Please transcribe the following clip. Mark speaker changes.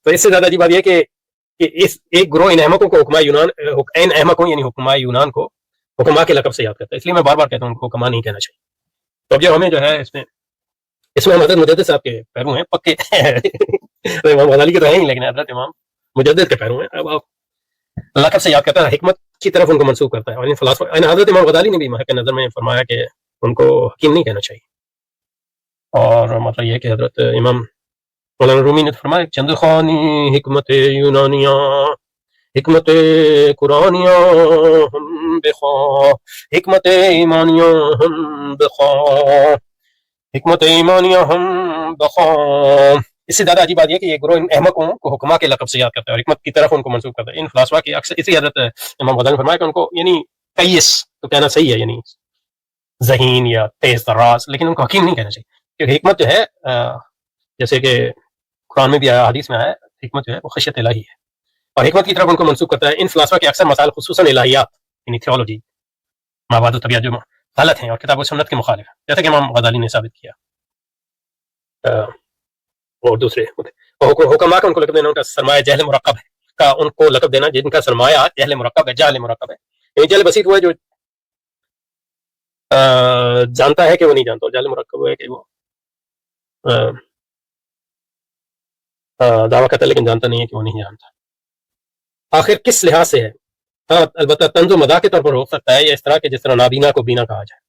Speaker 1: تو اس سے زیادہ عجیب بات یہ کہ اس ایک گروہ ان احمقوں کو حکماء یعنی حکماء یونان کو حکما کے لقب سے یاد کرتا ہے. اس لیے میں بار بار کہتا ہوں ان کو حکما نہیں کہنا چاہیے. تو اب جو ہمیں جو ہے اس میں حضرت مجدد صاحب کے پیرو ہیں پکے. امام غزالی کے تو ہیں ہی لیکن حضرت امام مجدد کے پیرو ہیں. اب آپ لقب سے یاد کرتا ہے, حکمت کی طرف ان کو منسوخ کرتا ہے. اور ان فلاسفہ حضرت امام غزالی نے بھی محق نظر میں فرمایا کہ ان کو حکیم نہیں کہنا چاہیے. اور مطلب یہ کہ حضرت امام مولانا رومی نے فرمایا چند خوانی حکمت یونانیہ حکمت قرآنیہ ہم بخواہ حکمت ایمانیہ ہم بخواہ حکمت ایمانیہ ہم بخواہ. اس سے زیادہ عجیب بات یہ کہ یہ گروہ ان احمقوں کو حکما کے لقب سے یاد کرتا ہے اور حکمت کی طرف ان کو منسوخ کرتا ہے. ان فلاسفہ کی اکثر اسی حضرت امام غزالی نے فرمایا کہ ان کو یعنی قیس تو کہنا صحیح ہے, یعنی ذہین یا تیز تراز, لیکن ان کو حکیم نہیں کہنا چاہیے. کیونکہ حکمت جو ہے جیسے کہ قرآن میں بھی آیا, حدیث میں آیا, حکمت جو ہے وہ خشیت الہی ہے اور حکمت کی طرف ان کو منسوخ کرتا ہے. ان فلاسفہ کے اکثر مسائل خصوصاً الہیات یعنی تھیولوجی مابعد الطبیعت جو غلط ہیں اور کتاب و سنت کے مخالف ہیں, جیسا کہ امام غزالی نے ثابت کیا. اور دوسرے حکما کا ان کو لقب دینا, ان کا سرمایہ جہل مرکب ہے کا ان کو لقب دینا جن کا سرمایہ جہل مرکب ہے, جہل مرکب ہے. یعنی جہل بسیط ہوا ہے جو جانتا ہے کہ وہ نہیں جانتا, جہل مرکب ہے کہ وہ دعویٰ کرتا ہے لیکن جانتا نہیں ہے کہ وہ نہیں جانتا. آخر کس لحاظ سے ہے؟ البتہ طنز و مزاح کے طور پر ہو سکتا ہے یا اس طرح کہ جس طرح نابینا کو بینا کہا جائے.